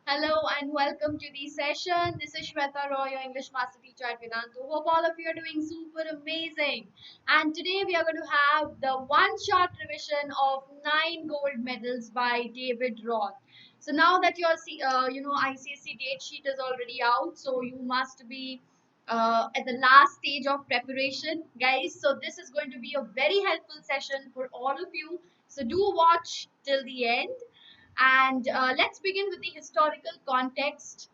Hello and welcome to the session. This is Sweta, your English Master Teacher at Vedantu. Hope all of you are doing super amazing. And today we are going to have the one-shot revision of 9 gold medals by David Roth. So now that your ICSE date sheet is already out, so you must be at the last stage of preparation, guys. So this is going to be a very helpful session for all of you. So do watch till the end. And let's begin with the historical context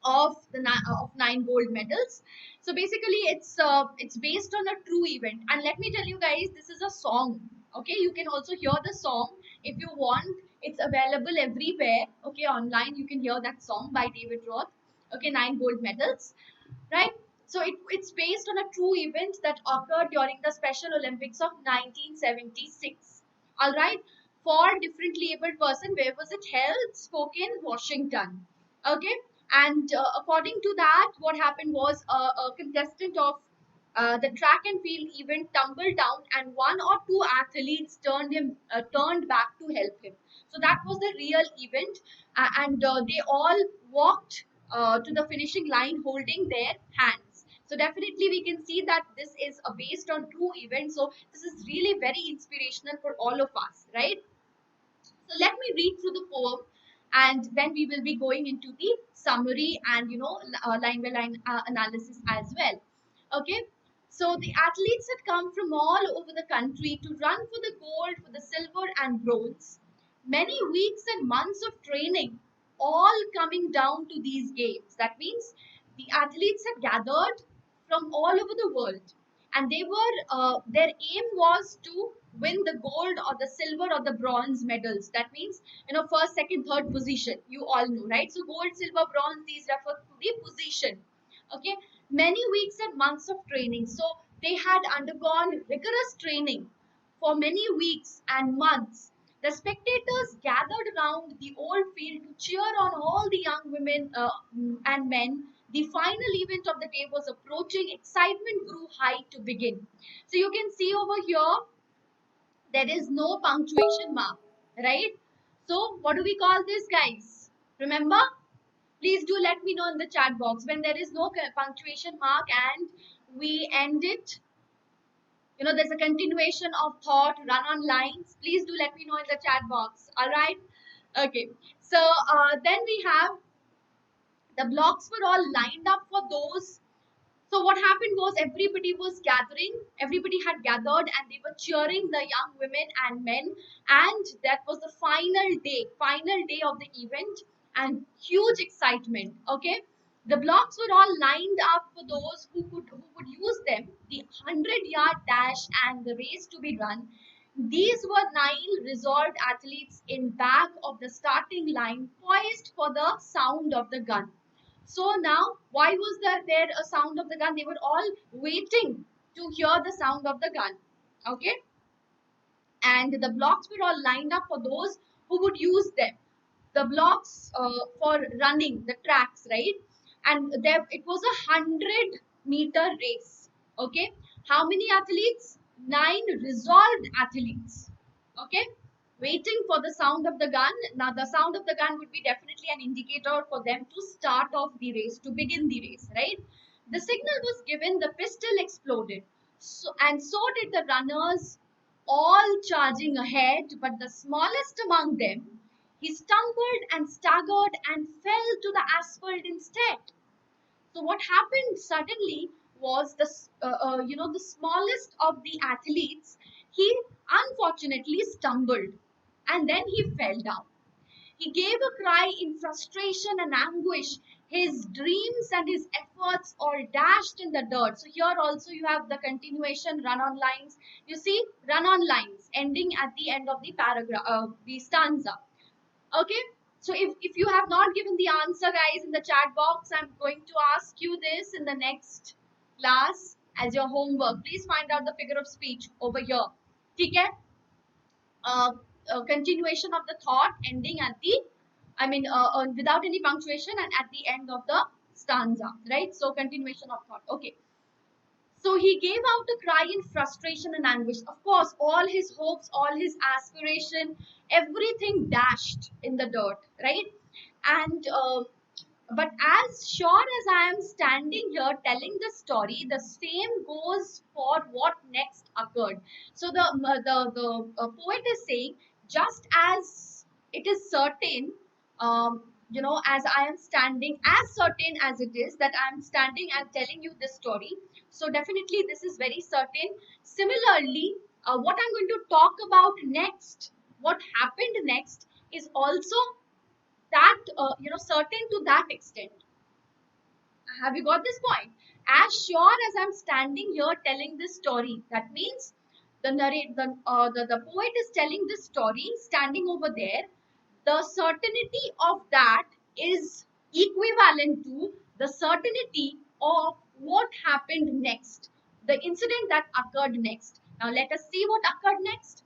of of 9 gold medals. So basically, it's based on a true event. And let me tell you guys, this is a song. Okay, you can also hear the song if you want. It's available everywhere. Okay, online you can hear that song by David Roth. Okay, 9 gold medals, right? So it's based on a true event that occurred during the Special Olympics of 1976. All right, for differently abled person, where was it held? Spokane, Washington. Okay, and according to that, what happened was a contestant of the track and field event tumbled down, and one or two athletes turned back to help him. So that was the real event, and they all walked to the finishing line holding their hands. So definitely we can see that this is based on true events. So this is really very inspirational for all of us, right? So let me read through the poem, and then we will be going into the summary and line by line analysis as well. Okay. So the athletes had come from all over the country to run for the gold, for the silver and bronze. Many weeks and months of training, all coming down to these games. That means the athletes had gathered from all over the world, and their aim was to win the gold or the silver or the bronze medals. That means, first, second, third position, you all know, right? So gold, silver, bronze, these refer to the position. Okay, many weeks and months of training. So they had undergone rigorous training for many weeks and months. The spectators gathered around the old field to cheer on all the young women and men. The final event of the day was approaching. Excitement grew high to begin. So you can see over here, there is no punctuation mark, right? So what do we call this, guys? Remember? Please do let me know in the chat box when there is no punctuation mark and we end it. There's a continuation of thought, run on lines. Please do let me know in the chat box. All right. Okay. So then we have the blocks were all lined up for those. So what happened was everybody was gathering, everybody had gathered and they were cheering the young women and men. And that was the final day of the event, and huge excitement. Okay. The blocks were all lined up for those who would use them, the 100-yard dash and the race to be run. These were 9 resolved athletes in back of the starting line, poised for the sound of the gun. So now, why was there a sound of the gun? They were all waiting to hear the sound of the gun. Okay, and the blocks were all lined up for those who would use them. The blocks for running the tracks, right? And there it was a 100-meter race. Okay, how many athletes? 9 resolved athletes. Okay, waiting for the sound of the gun. Now the sound of the gun would be definitely an indicator for them to start off the race, to begin the race, right? The signal was given, the pistol exploded, so did the runners, all charging ahead. But the smallest among them, he stumbled and staggered and fell to the asphalt instead. So what happened suddenly was the smallest of the athletes, he unfortunately stumbled and then he fell down. He gave a cry in frustration and anguish. His dreams and his efforts all dashed in the dirt. So here also you have the continuation, run on lines. You see, run on lines ending at the end of the paragraph, the stanza. Okay. So if you have not given the answer, guys, in the chat box, I'm going to ask you this in the next class as your homework. Please find out the figure of speech over here. Okay? Continuation of the thought ending at the, without any punctuation and at the end of the stanza, right? So continuation of thought. Okay. So he gave out a cry in frustration and anguish. Of course, all his hopes, all his aspiration, everything dashed in the dirt, right? And but as sure as I am standing here telling the story, the same goes for what next occurred. So the poet is saying, just as it is certain, as I am standing, as certain as it is that I am standing and telling you this story. So definitely this is very certain. Similarly, what I'm going to talk about next, what happened next, is also that certain to that extent. Have you got this point? As sure as I'm standing here telling this story, that means the poet is telling this story standing over there. The certainty of that is equivalent to the certainty of what happened next, the incident that occurred next. Now let us see what occurred next.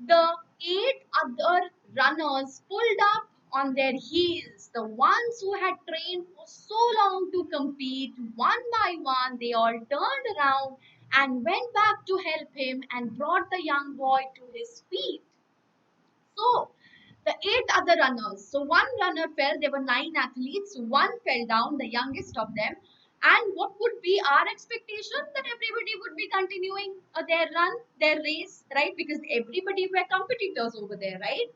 The 8 other runners pulled up on their heels. The ones who had trained for so long to compete, one by one, they all turned around and went back to help him and brought the young boy to his feet. So, the 8 other runners. So, one runner fell. There were 9 athletes. One fell down, the youngest of them. And what would be our expectation? That everybody would be continuing their run, their race, right? Because everybody were competitors over there, right?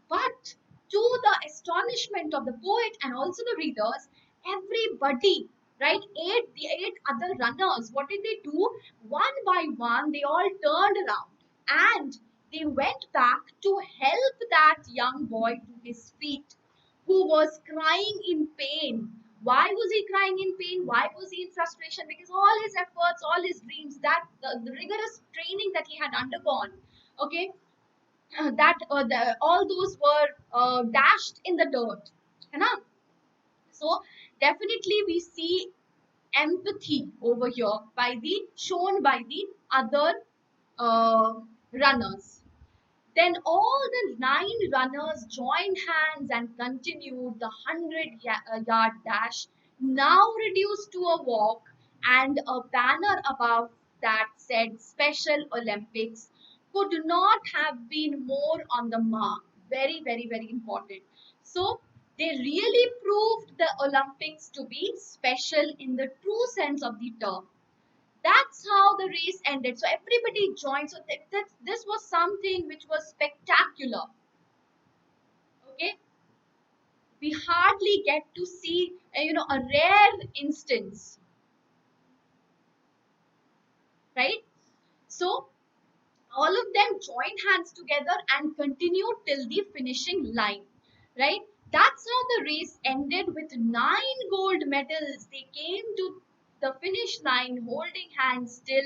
But to the astonishment of the poet and also the readers, everybody, right? The 8 other runners, what did they do? One by one, they all turned around and they went back to help that young boy to his feet, who was crying in pain. Why was he crying in pain? Why was he in frustration? Because all his efforts, all his dreams, that the rigorous training that he had undergone, okay, all those were dashed in the dirt. है ना? So definitely we see empathy over here by the shown by the other runners. Then all the 9 runners joined hands and continued the 100-yard dash, now reduced to a walk, and a banner above that said Special Olympics could not have been more on the mark. Very, very, very important. So, they really proved the Olympics to be special in the true sense of the term. That's how the race ended. So everybody joined. So this was something which was spectacular. Okay, we hardly get to see a rare instance, right? So all of them joined hands together and continued till the finishing line, right? That's how the race ended with 9 gold medals. They came to the finish line holding hands still,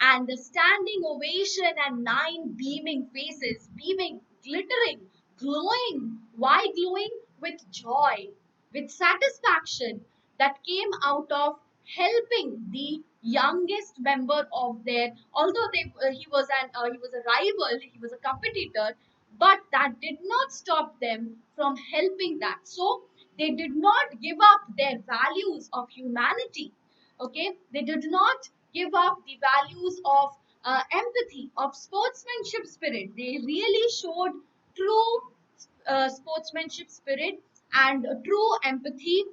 and the standing ovation and 9 beaming faces, beaming, glittering, glowing. Why glowing? With joy, with satisfaction that came out of helping the youngest member of their, although he was a rival, he was a competitor, but that did not stop them from helping that. So they did not give up their values of humanity. Okay, they did not give up the values of empathy, of sportsmanship spirit. They really showed true sportsmanship spirit and true empathy,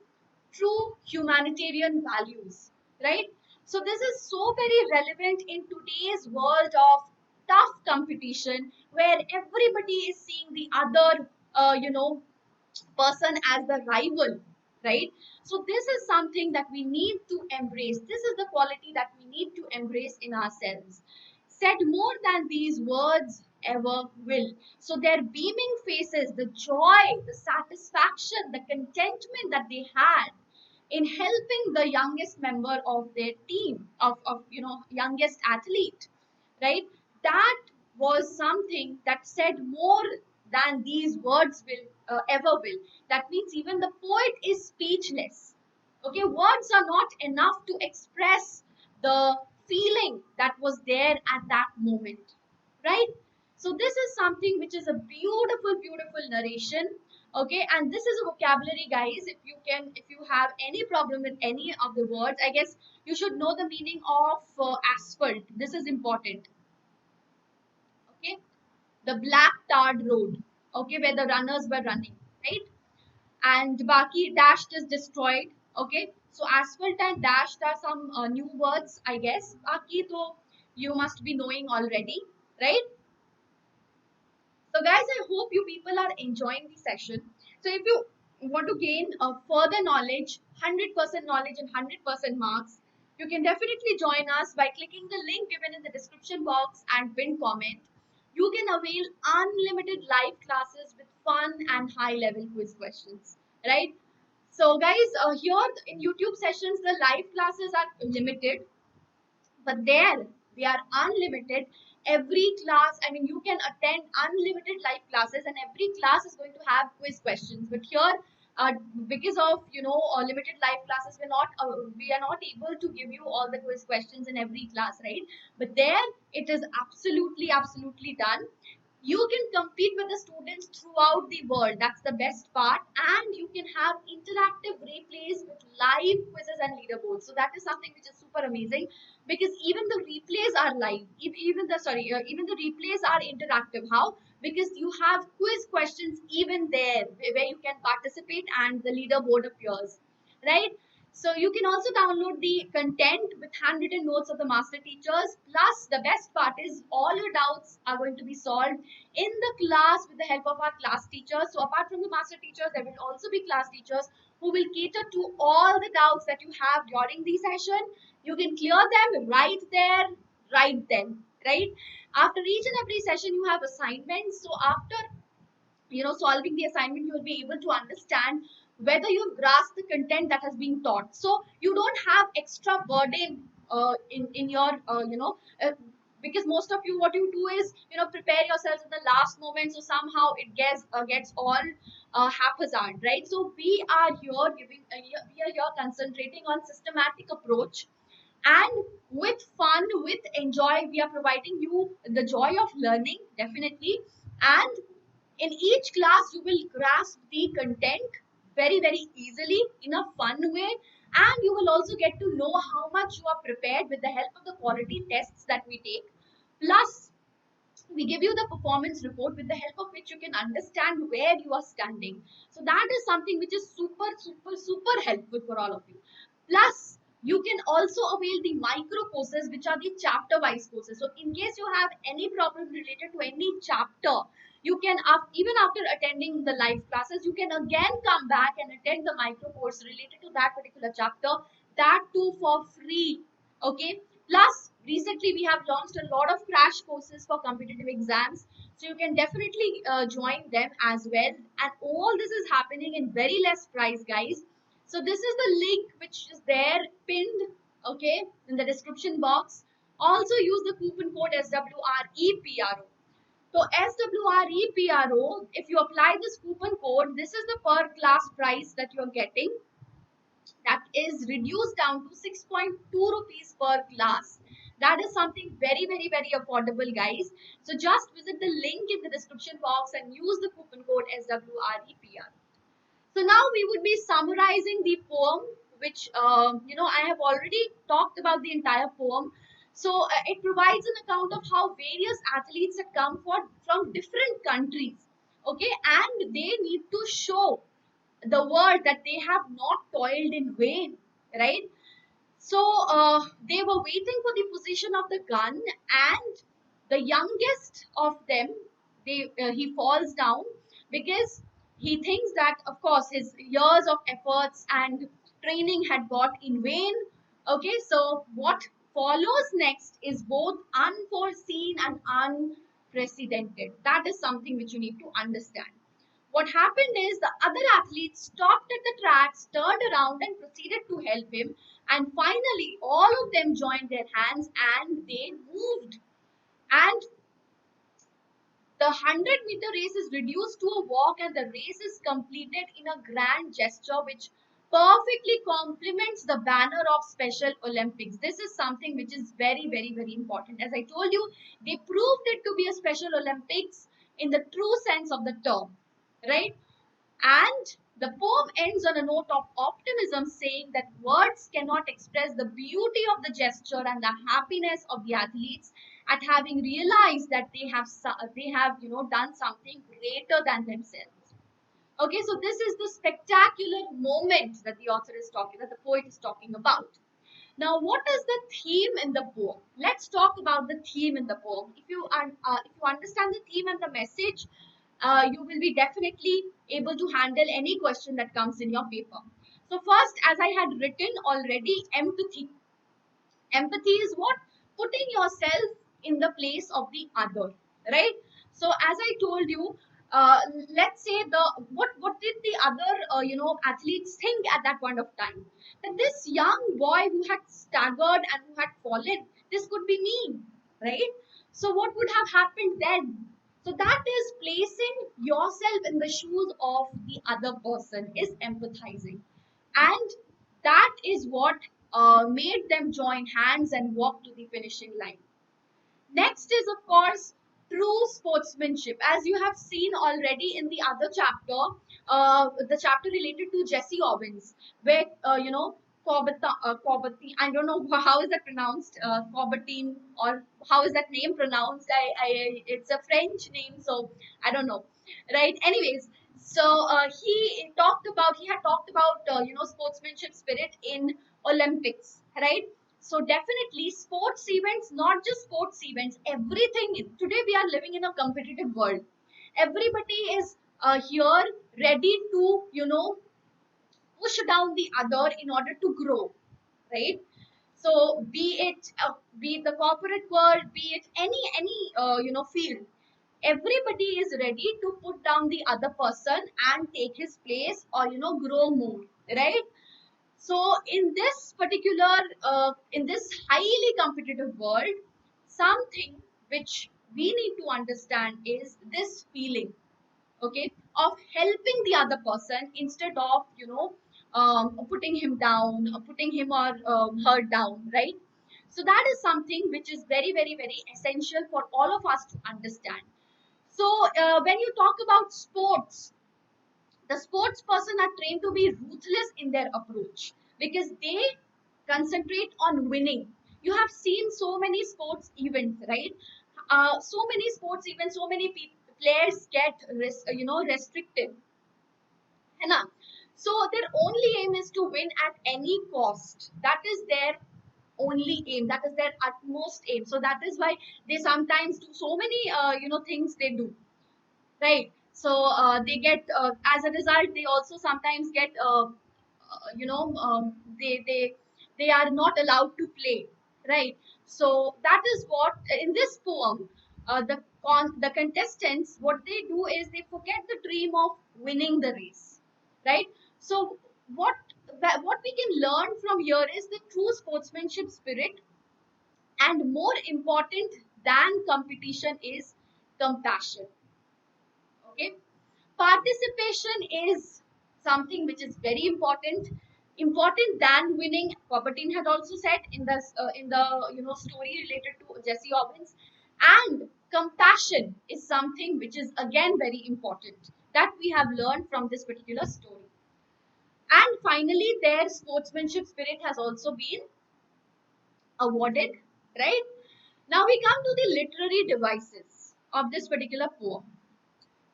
true humanitarian values, right? So this is so very relevant in today's world of tough competition, where everybody is seeing the other person as the rival, right? So this is something that we need to embrace. This is the quality that we need to embrace in ourselves, said more than these words ever will. So their beaming faces, the joy, the satisfaction, the contentment that they had in helping the youngest member of their team, of youngest athlete, right? That was something that said more than these words will ever will. That means even the poet is speechless. Okay, words are not enough to express the feeling that was there at that moment, right? So this is something which is a beautiful, beautiful narration. Okay, and this is a vocabulary, guys. If you have any problem with any of the words, I guess you should know the meaning of asphalt. This is important. Okay, the black tarred road. Okay, where the runners were running, right? and Baki dashed is destroyed. Okay, so asphalt and dashed are some new words, I guess. Baki, so you must be knowing already, right? So, guys, I hope you people are enjoying the session. So, if you want to gain further knowledge, 100% knowledge and 100% marks, you can definitely join us by clicking the link given in the description box and pinned comment. You can avail unlimited live classes with fun and high level quiz questions, right? So, guys, here in YouTube sessions, the live classes are limited, but there they are unlimited. Every class, I mean, you can attend unlimited live classes, and every class is going to have quiz questions. But here, because of limited live classes, we are not able to give you all the quiz questions in every class, right? But there it is absolutely done. You can compete with the students throughout the world. That's the best part. And you can have interactive replays with live quizzes and leaderboards. So that is something which is super amazing, because even the replays are live. Even the replays are interactive. How? Because you have quiz questions even there where you can participate and the leaderboard appears, right? So you can also download the content with handwritten notes of the master teachers. Plus, the best part is all your doubts are going to be solved in the class with the help of our class teachers. So apart from the master teachers, there will also be class teachers who will cater to all the doubts that you have during the session. You can clear them right there, right then, right? After each and every session, you have assignments. So after solving the assignment, you will be able to understand whether you've grasped the content that has been taught. So you don't have extra burden in your because most of you, what you do is prepare yourselves in the last moment, so somehow it gets all haphazard, right? So we are here we are here concentrating on systematic approach, and with fun, with enjoy, we are providing you the joy of learning, definitely. And in each class, you will grasp the content very easily in a fun way, and you will also get to know how much you are prepared with the help of the quality tests that we take. Plus, we give you the performance report with the help of which you can understand where you are standing. So that is something which is super helpful for all of you. Plus, you can also avail the micro courses, which are the chapter wise courses. So in case you have any problem related to any chapter, you can, even after attending the live classes, you can again come back and attend the micro course related to that particular chapter, that too for free. Okay. Plus, recently we have launched a lot of crash courses for competitive exams. So you can definitely join them as well. And all this is happening in very less price, guys. So this is the link which is there pinned, okay, in the description box. Also use the coupon code SWREPRO. So SWREPRO, if you apply this coupon code, this is the per class price that you are getting. That is reduced down to 6.2 rupees per class. That is something very affordable, guys. So just visit the link in the description box and use the coupon code SWREPR. So now we would be summarizing the poem, which I have already talked about the entire poem. So it provides an account of how various athletes have come from different countries, okay, and they need to show the world that they have not toiled in vain, right? So they were waiting for the position of the gun, and the youngest of them, he falls down because he thinks that, of course, his years of efforts and training had got in vain. Okay, so what follows next is both unforeseen and unprecedented. That is something which you need to understand. What happened is the other athletes stopped at the tracks, turned around, and proceeded to help him. And finally, all of them joined their hands and they moved. And the 100-meter race is reduced to a walk, and the race is completed in a grand gesture which perfectly complements the banner of Special Olympics. This is something which is very important. As I told you, they proved it to be a Special Olympics in the true sense of the term, right? And the poem ends on a note of optimism, saying that words cannot express the beauty of the gesture and the happiness of the athletes at having realized that they have done something greater than themselves. Okay, so this is the spectacular moment that the poet is talking about. Now, what is the theme in the poem? Let's talk about the theme in the poem. If you understand the theme and the message, you will be definitely able to handle any question that comes in your paper. So first, as I had written already, empathy. Empathy is what? Putting yourself in the place of the other, right? So as I told you, let's say what did the other athletes think at that point of time, that this young boy who had staggered and who had fallen, this could be me, right? So what would have happened then? So that is placing yourself in the shoes of the other person, is empathizing. And that is what made them join hands and walk to the finishing line. Next is, of course, true sportsmanship. As you have seen already in the other chapter, the chapter related to Jesse Owens, where, I don't know how is that pronounced, Coubertin, or how is that name pronounced? It's a French name, so I don't know, right? Anyways, so he had talked about, sportsmanship spirit in Olympics, right? So definitely sports events, not just sports events, everything. Today we are living in a competitive world. Everybody is here ready to, push down the other in order to grow, right? So be it the corporate world, be it any field, everybody is ready to put down the other person and take his place, or grow more, right? So in this highly competitive world, something which we need to understand is this feeling, okay, of helping the other person instead of, putting him down, or putting him or her down, right? So that is something which is very, very, very essential for all of us to understand. So when you talk about sports, the sports person are trained to be ruthless in their approach because they concentrate on winning. You have seen so many sports events, right? So many sports events, so many players get restricted, है ना? So their only aim is to win at any cost. That is their only aim, that is their utmost aim. So that is why they sometimes do so many things they do, right? So they get, as a result, they also sometimes get, you know they are not allowed to play, right? So that is what in this poem, the contestants, what they do is they forget the dream of winning the race, right? So what what we can learn from here is the true sportsmanship spirit, and more important than competition is compassion. Okay, participation is something which is very important than winning. Poppertin had also said in the story related to Jesse Owens. And compassion is something which is again very important, that we have learned from this particular story. And finally, their sportsmanship spirit has also been awarded, right? Now we come to the literary devices of this particular poem.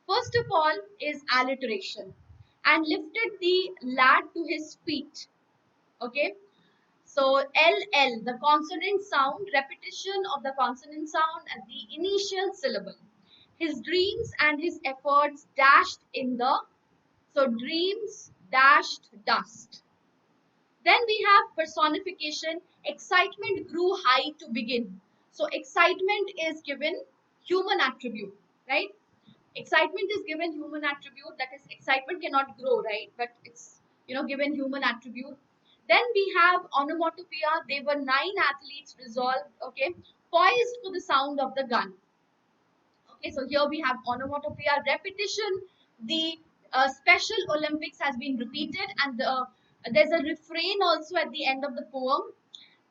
First of all is alliteration, and lifted the lad to his feet. Okay, so LL, the consonant sound, repetition of the consonant sound at the initial syllable. His dreams and his efforts dashed in the, so dreams dashed dust. Then we have personification, excitement grew high to begin. So excitement is given human attribute, right? Excitement is given human attribute, that is excitement cannot grow, right? But it's given human attribute. Then we have onomatopoeia. They were 9 athletes resolved, okay, poised for the sound of the gun. Okay, so here we have onomatopoeia, repetition. The Special Olympics has been repeated, and there's a refrain also at the end of the poem.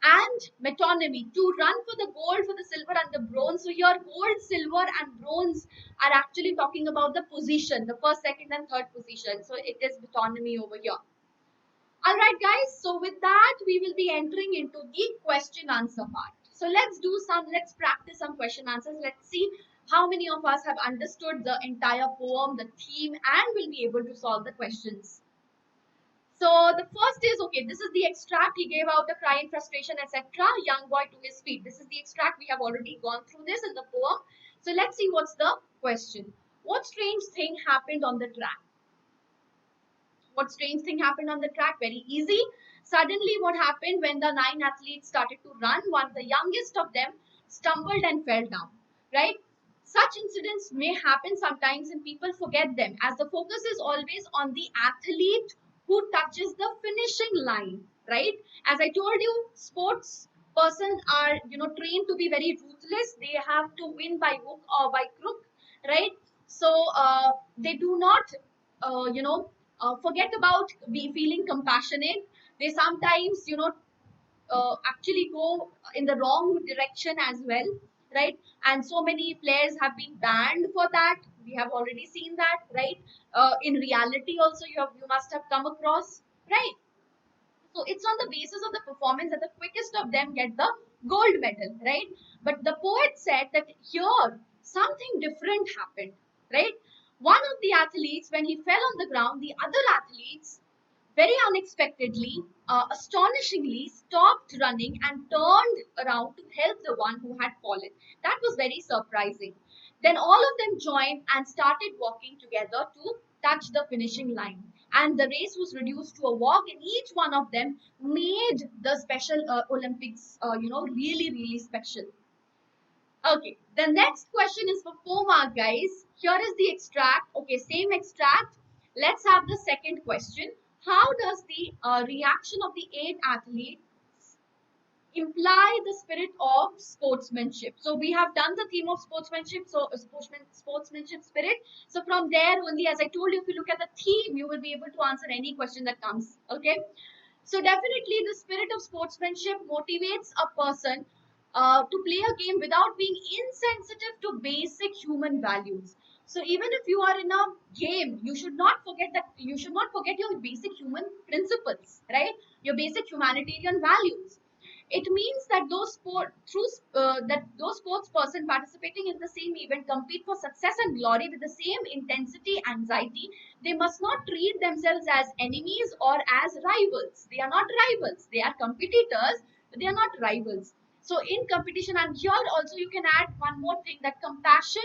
And metonymy, to run for the gold, for the silver, and the bronze. So your gold, silver, and bronze are actually talking about the position, the first, second, and third position. So it is metonymy over here. All right, guys. So with that, we will be entering into the question answer part. So let's practice some question answers. Let's see How many of us have understood the entire poem, the theme, and will be able to solve the questions? So the first is, okay, this is the extract. He gave out a cry in frustration, etc. Young boy to his feet. This is the extract. We have already gone through this in the poem. So let's see what's the question. What strange thing happened on the track? What strange thing happened on the track? Very easy. Suddenly, what happened when the 9 athletes started to run? One, the youngest of them, stumbled and fell down. Right? Such incidents may happen sometimes and people forget them, as the focus is always on the athlete who touches the finishing line. Right? As I told you, sports persons are trained to be very ruthless. They have to win by hook or by crook. Right? So they do not forget about be feeling compassionate. They sometimes actually go in the wrong direction as well, right? And so many players have been banned for that. We have already seen that, right? In reality also, you must have come across, right? So it's on the basis of the performance that the quickest of them get the gold medal, right? But the poet said that here something different happened, right? One of the athletes, when he fell on the ground, the other athletes very unexpectedly, astonishingly stopped running and turned around to help the one who had fallen. That was very surprising. Then all of them joined and started walking together to touch the finishing line. And the race was reduced to a walk, and each one of them made the special Olympics, really, really special. Okay, the next question is for 4 mark, guys. Here is the extract. Okay, same extract. Let's have the second question. How does the reaction of the 8 athletes imply the spirit of sportsmanship? So we have done the theme of sportsmanship, so sportsmanship spirit. So from there only, as I told you, if you look at the theme, you will be able to answer any question that comes. Okay. So definitely the spirit of sportsmanship motivates a person to play a game without being insensitive to basic human values. So even if you are in a game, you should not forget your basic human principles, right? Your basic humanitarian values. It means that those sports person participating in the same event compete for success and glory with the same intensity, anxiety. They must not treat themselves as enemies or as rivals. They are not rivals. They are competitors, but they are not rivals. So in competition, and here also you can add one more thing, that compassion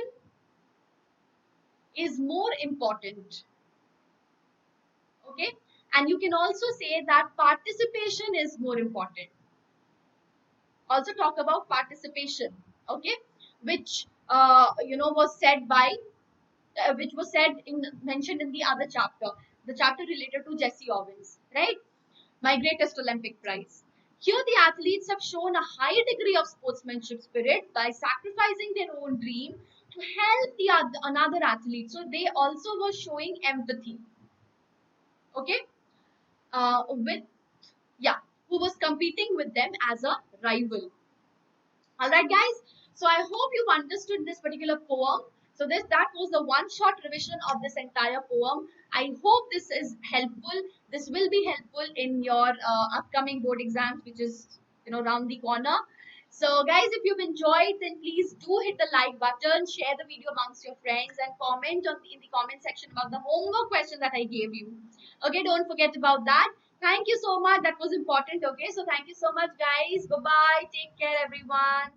is more important. Okay, and you can also say that participation is more important. Also talk about participation, okay, which was said by which was said in mentioned in the other chapter, the chapter related to Jesse Owens, right? My greatest Olympic prize. Here the athletes have shown a high degree of sportsmanship spirit by sacrificing their own dream to help another athlete. So they also were showing empathy, okay, with, yeah, who was competing with them as a rival. Alright guys, so I hope you've understood this particular poem. So that was the one short revision of this entire poem. I hope this is helpful. This will be helpful in your upcoming board exams, which is around the corner. So guys, if you've enjoyed, then please do hit the like button, share the video amongst your friends, and comment in the comment section about the homework question that I gave you. Okay, don't forget about that. Thank you so much. That was important. Okay, so thank you so much, guys. Bye bye. Take care, everyone.